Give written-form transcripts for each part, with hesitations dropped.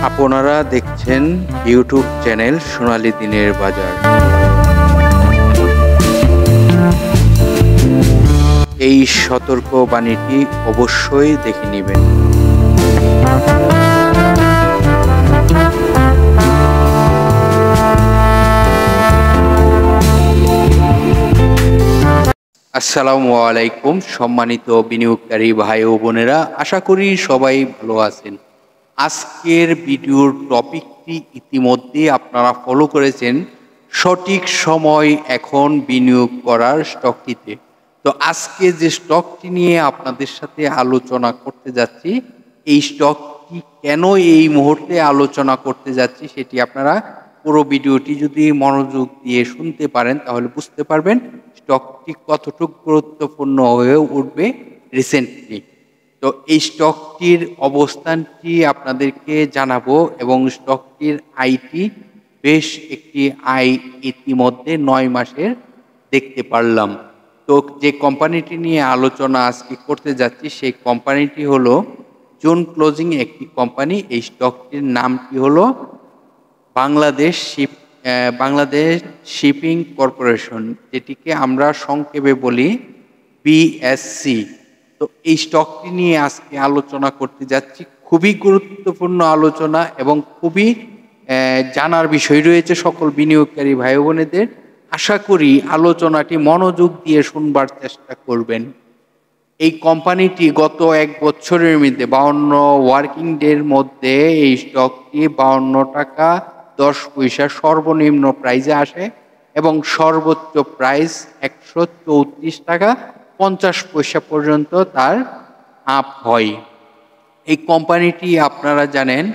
আপনারা দেখছেন YouTube channel সোনালী দিনের বাজার। এই সতর্ক বাণীটি অবশ্যই দেখে নেবেন। আসসালামু আলাইকুম সম্মানিত বিনিয়োগকারী ভাই ও বোনেরা, আশা করি সবাই ভালো আছেন। আজকের ভিডিওর টপিকটি ইতিমধ্যে আপনারা ফলো করেছেন, সঠিক সময় এখন বিনিয়োগ করার স্টকটিতে। তো আজকে যে স্টকটি নিয়ে আপনাদের সাথে আলোচনা করতে যাচ্ছি, এই স্টকটি কেন এই মুহূর্তে আলোচনা করতে যাচ্ছি সেটি আপনারা পুরো ভিডিওটি যদি মনোযোগ দিয়ে শুনতে পারেন তাহলে বুঝতে পারবেন স্টকটি কতটুকু গুরুত্বপূর্ণ হয়ে উঠবে রিসেন্টলি। তো এই স্টকটির অবস্থানটি আপনাদেরকে জানাবো এবং স্টকটির আয়টি বেশ একটি আয় ইতিমধ্যে ৯ মাসের দেখতে পারলাম। তো যে কোম্পানিটি নিয়ে আলোচনা আজকে করতে যাচ্ছি সেই কোম্পানিটি হলো জুন ক্লোজিং একটি কোম্পানি। এই স্টকটির নামটি হলো বাংলাদেশ শিপিং কর্পোরেশন, যেটিকে আমরা সংক্ষেপে বলি বিএসসি। তো এই স্টকটি নিয়ে আজকে আলোচনা করতে যাচ্ছি। খুবই গুরুত্বপূর্ণ আলোচনা এবং খুবই জানার বিষয় রয়েছে সকল বিনিয়োগকারী ভাই বোনেদের। আশা করি আলোচনাটি মনোযোগ দিয়ে শুনবার চেষ্টা করবেন। এই কোম্পানিটি গত ১ বছরের মধ্যে ৫২ ওয়ার্কিং ডের মধ্যে এই স্টকটি ৫২ টাকা ১০ পয়সা সর্বনিম্ন প্রাইজে আসে এবং সর্বোচ্চ প্রাইস ১৩৪ টাকা ৫০ পয়সা পর্যন্ত তার আপ হয়। এই কোম্পানিটি আপনারা জানেন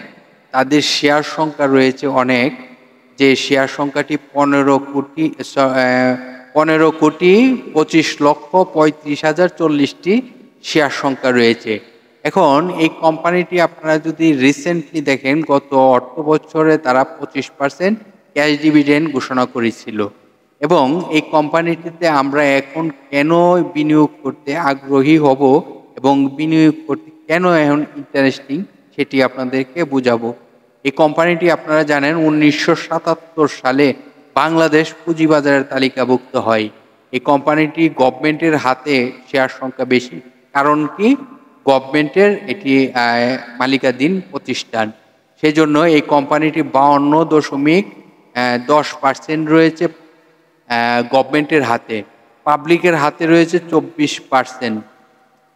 তাদের শেয়ার সংখ্যা রয়েছে অনেক, যে শেয়ার সংখ্যাটি ১৫,২৫,৩৫,০৪০টি শেয়ার সংখ্যা রয়েছে। এখন এই কোম্পানিটি আপনারা যদি রিসেন্টলি দেখেন, গত অর্থ বছরে তারা ২৫% ক্যাশ ডিভিডেন্ড ঘোষণা করেছিল এবং এই কোম্পানিটিতে আমরা এখন কেন বিনিয়োগ করতে আগ্রহী হব এবং বিনিয়োগ করতে কেন এখন ইন্টারেস্টিং সেটি আপনাদেরকে বুঝাবো। এই কোম্পানিটি আপনারা জানেন ১৯৭৭ সালে বাংলাদেশ পুঁজিবাজারের তালিকাভুক্ত হয়। এই কোম্পানিটি গভর্নমেন্টের হাতে শেয়ার সংখ্যা বেশি, কারণ কি গভর্নমেন্টের এটি মালিকাধীন প্রতিষ্ঠান। সেজন্য এই কোম্পানিটি ৫২.১০% রয়েছে গভর্নমেন্টের হাতে, পাবলিকের হাতে রয়েছে ২৪%।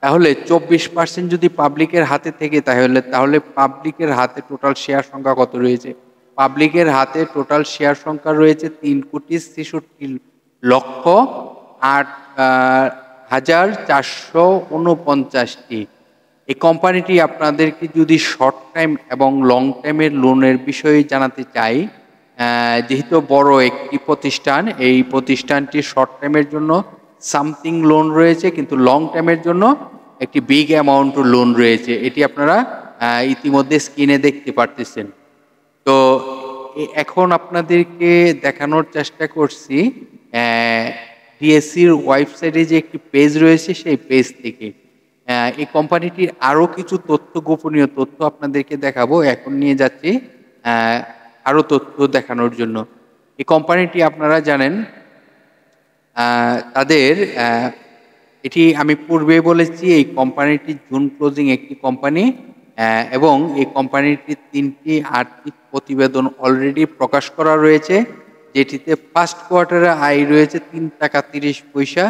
তাহলে ২৪% যদি পাবলিকের হাতে থেকে তাহলে পাবলিকের হাতে টোটাল শেয়ার সংখ্যা কত রয়েছে? পাবলিকের হাতে টোটাল শেয়ার সংখ্যা রয়েছে ৩,৬৩,৮,৪৪৯টি। এই কোম্পানিটি আপনাদেরকে যদি শর্ট টাইম এবং লং টাইমের লোনের বিষয়ে জানাতে চাই, যেহেতু বড় একটি প্রতিষ্ঠান, এই প্রতিষ্ঠানটি শর্ট টাইমের জন্য সামথিং লোন রয়েছে, কিন্তু লং টাইমের জন্য একটি বিগ অ্যামাউন্টের লোন রয়েছে। এটি আপনারা ইতিমধ্যে স্ক্রিনে দেখতে পারতেছেন। তো এখন আপনাদেরকে দেখানোর চেষ্টা করছি ডিএসসির ওয়েবসাইটে যে একটি পেজ রয়েছে সেই পেজ থেকে। এই কোম্পানিটির আরও কিছু গোপনীয় তথ্য আপনাদেরকে দেখাবো। এখন নিয়ে যাচ্ছি আরও তথ্য দেখানোর জন্য। এই কোম্পানিটি আপনারা জানেন তাদের এটি আমি পূর্বে বলেছি, এই কোম্পানিটি জুন ক্লোজিং একটি কোম্পানি এবং এই কোম্পানিটির ৩টি আর্থিক প্রতিবেদন অলরেডি প্রকাশ করা রয়েছে, যেটিতে ফার্স্ট কোয়ার্টারে আয় রয়েছে ৩ টাকা ৩০ পয়সা,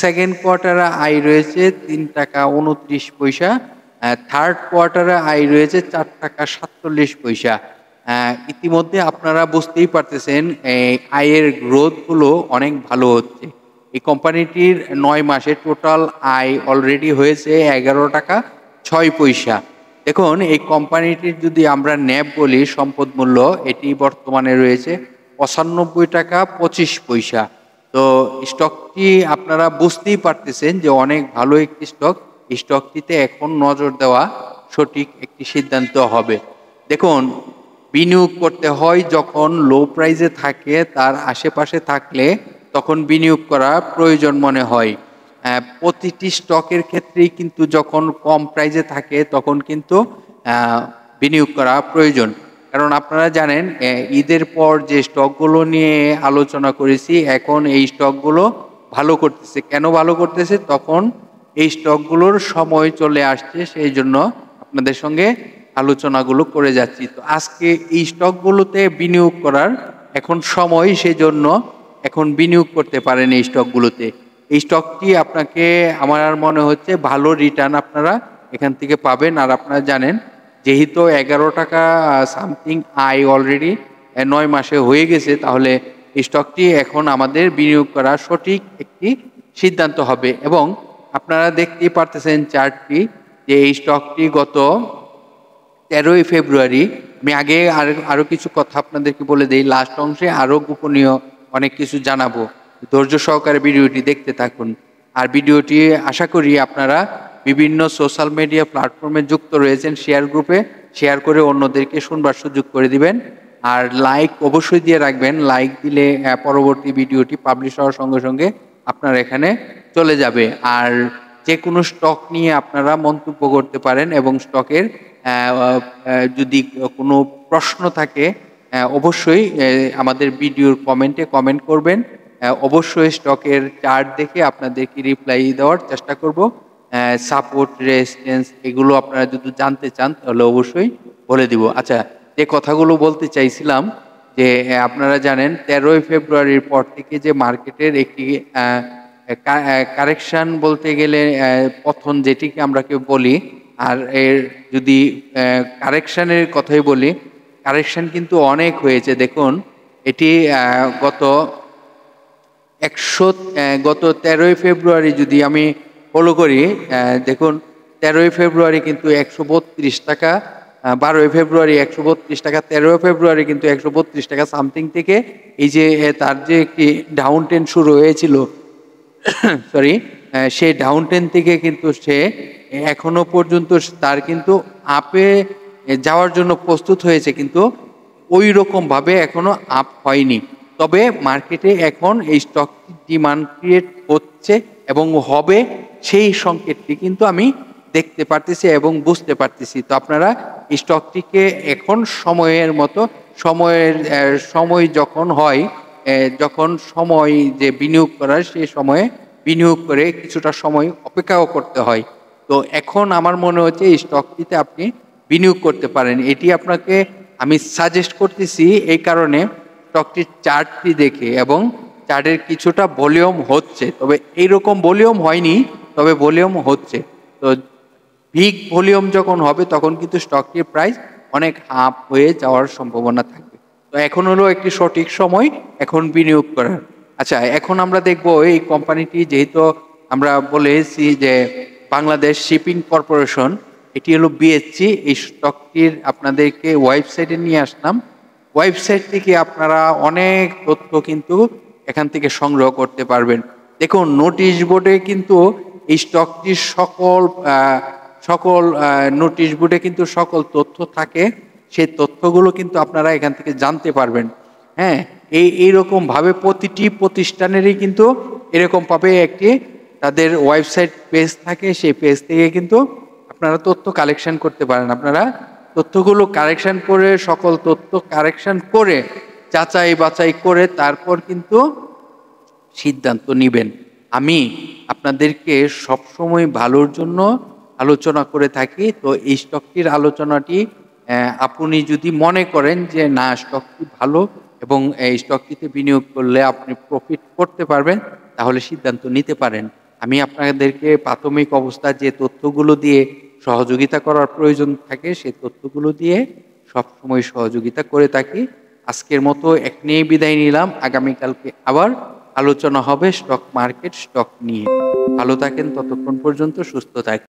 সেকেন্ড কোয়ার্টারে আয় রয়েছে ৩ টাকা ২৯ পয়সা, থার্ড কোয়ার্টারে আয় রয়েছে ৪ টাকা ৪৭ পয়সা। ইতিমধ্যে আপনারা বুঝতেই পারতেছেন এই আয়ের গ্রোথগুলো অনেক ভালো হচ্ছে। এই কোম্পানিটির ৯ মাসে টোটাল আয় অলরেডি হয়েছে ১১ টাকা ৬ পয়সা। দেখুন, এই কোম্পানিটির যদি আমরা ন্যাব বলি সম্পদ মূল্য, এটি বর্তমানে রয়েছে ৯৫ টাকা ২৫ পয়সা। তো স্টকটি আপনারা বুঝতেই পারতেছেন যে অনেক ভালো একটি স্টক। এই স্টকটিতে এখন নজর দেওয়া সঠিক একটি সিদ্ধান্ত হবে। দেখুন, বিনিয়োগ করতে হয় যখন লো প্রাইসে থাকে, তার আশেপাশে থাকলে তখন বিনিয়োগ করা প্রয়োজন মনে হয়। প্রতিটি স্টকের ক্ষেত্রেই কিন্তু যখন কম প্রাইসে থাকে তখন কিন্তু বিনিয়োগ করা প্রয়োজন। কারণ আপনারা জানেন ঈদের পর যে স্টকগুলো নিয়ে আলোচনা করেছি, এখন এই স্টকগুলো ভালো করতেছে। কেন ভালো করতেছে? তখন এই স্টকগুলোর সময় চলে আসছে, সেই জন্য আপনাদের সঙ্গে আলোচনাগুলো করে যাচ্ছি। তো আজকে এই স্টকগুলোতে বিনিয়োগ করার এখন সময়, সেই জন্য এখন বিনিয়োগ করতে পারেন এই স্টকগুলোতে। এই স্টকটি আপনাকে, আমার মনে হচ্ছে ভালো রিটার্ন আপনারা এখান থেকে পাবেন। আর আপনারা জানেন যেহেতু 11 টাকা সামথিং আয় অলরেডি 9 মাসে হয়ে গেছে, তাহলে এই স্টকটি এখন আমাদের বিনিয়োগ করা সঠিক একটি সিদ্ধান্ত হবে। এবং আপনারা দেখতেই পারতেছেন চার্টটি, যে এই স্টকটি গত 13ই ফেব্রুয়ারি, আমি আগে আরো কিছু কথা আপনাদেরকে বলে দেই, লাস্ট অংশে আরো গোপনীয় অনেক কিছু জানাবো। ধৈর্য সহকারে ভিডিওটি দেখতে থাকুন। আর ভিডিওটি আশা করি আপনারা বিভিন্ন সোশ্যাল মিডিয়া প্ল্যাটফর্মে যুক্ত রয়েছেন, শেয়ার গ্রুপে শেয়ার করে অন্যদেরকে শুনবার সুযোগ করে দিবেন। আর লাইক অবশ্যই দিয়ে রাখবেন। লাইক দিলে পরবর্তী ভিডিওটি পাবলিশ হওয়ার সঙ্গে সঙ্গে আপনার এখানে চলে যাবে। আর যে কোনো স্টক নিয়ে আপনারা মন্তব্য করতে পারেন, এবং স্টকের যদি কোনো প্রশ্ন থাকে অবশ্যই আমাদের ভিডিওর কমেন্টে কমেন্ট করবেন। অবশ্যই স্টকের চার্ট দেখে আপনাদেরকে রিপ্লাই দেওয়ার চেষ্টা করব। সাপোর্ট, রেজিস্ট্যান্স এগুলো আপনারা যদি জানতে চান তাহলে অবশ্যই বলে দিব। আচ্ছা, যে কথাগুলো বলতে চাইছিলাম, যে আপনারা জানেন 13ই ফেব্রুয়ারির পর থেকে যে মার্কেটের একটি কারেকশন বলতে গেলে পতন যেটিকে আমরা কেউ বলি, আর এর যদি কারেকশনের কথাই বলি, কারেকশন কিন্তু অনেক হয়েছে। দেখুন এটি গত 13ই ফেব্রুয়ারি যদি আমি ফলো করি, দেখুন 13ই ফেব্রুয়ারি কিন্তু 132 টাকা, 12ই ফেব্রুয়ারি 132 টাকা, 13ই ফেব্রুয়ারি কিন্তু 132 টাকা সামথিং থেকে এই যে তার যে একটি ডাউন ট্রেন্ড শুরু হয়েছিল, সরি, সেই ডাউন ট্রেন্ড থেকে কিন্তু সে এখনো পর্যন্ত তার কিন্তু আপে যাওয়ার জন্য প্রস্তুত হয়েছে, কিন্তু ওই রকম ভাবে এখনো আপ হয়নি। তবে মার্কেটে এখন এই স্টকটি ডিমান্ড ক্রিয়েট হচ্ছে এবং হবে, সেই সংকেতটি কিন্তু আমি দেখতে পারতেছি এবং বুঝতে পারতেছি। তো আপনারা স্টকটিকে এখন সময়ের মতো, সময় যখন হয়, যখন সময় যে বিনিয়োগ করার, সেই সময়ে বিনিয়োগ করে কিছুটা সময় অপেক্ষাও করতে হয়। তো এখন আমার মনে হচ্ছে এই স্টকটিতে আপনি বিনিয়োগ করতে পারেন। এটি আপনাকে আমি সাজেস্ট করতেছি এই কারণে, স্টকটির চার্টটি দেখে, এবং চার্টের কিছুটা ভলিউম হচ্ছে, তবে এইরকম ভলিউম হয়নি, তবে ভলিউম হচ্ছে। তো বিগ ভলিউম যখন হবে তখন কিন্তু স্টকটির প্রাইস অনেক আপ হয়ে যাওয়ার সম্ভাবনা থাকবে। তো এখন হলো একটি সঠিক সময় এখন বিনিয়োগ করার। আচ্ছা, এখন আমরা দেখব এই কোম্পানিটি, যেহেতু আমরা বলেছি যে বাংলাদেশ শিপিং কর্পোরেশন, এটি হলো বিএসসি, এই স্টকটির আপনাদেরকে ওয়েবসাইটে নিয়ে আসলাম। ওয়েবসাইট থেকে আপনারা অনেক তথ্য কিন্তু এখান থেকে সংগ্রহ করতে পারবেন। দেখুন নোটিশ বোর্ডে কিন্তু এই স্টকটির সকল নোটিশ বোর্ডে কিন্তু সকল তথ্য থাকে, সেই তথ্যগুলো কিন্তু আপনারা এখান থেকে জানতে পারবেন। হ্যাঁ, এইরকম ভাবে প্রতিটি প্রতিষ্ঠানেরই কিন্তু এরকম ভাবে একটি তাদের ওয়েবসাইট পেজ থাকে, সেই পেজ থেকে কিন্তু আপনারা তথ্য কালেকশন করতে পারেন। আপনারা তথ্যগুলো কালেকশন করে, সকল তথ্য কালেকশন করে, যাচাই বাছাই করে তারপর কিন্তু সিদ্ধান্ত নেবেন। আমি আপনাদেরকে সবসময় ভালোর জন্য আলোচনা করে থাকি। তো এই স্টকটির আলোচনাটি আপনি যদি মনে করেন যে না, স্টকটি ভালো এবং এই স্টকটিতে বিনিয়োগ করলে আপনি প্রফিট করতে পারবেন, তাহলে সিদ্ধান্ত নিতে পারেন। আমি আপনাদেরকে প্রাথমিক অবস্থা যে তথ্যগুলো দিয়ে সহযোগিতা করার প্রয়োজন থাকে, সেই তথ্যগুলো দিয়ে সবসময় সহযোগিতা করে থাকি। আজকের মতো এখানেই বিদায় নিলাম। আগামীকালকে আবার আলোচনা হবে স্টক মার্কেট, স্টক নিয়ে। ভালো থাকেন, ততক্ষণ পর্যন্ত সুস্থ থাকেন।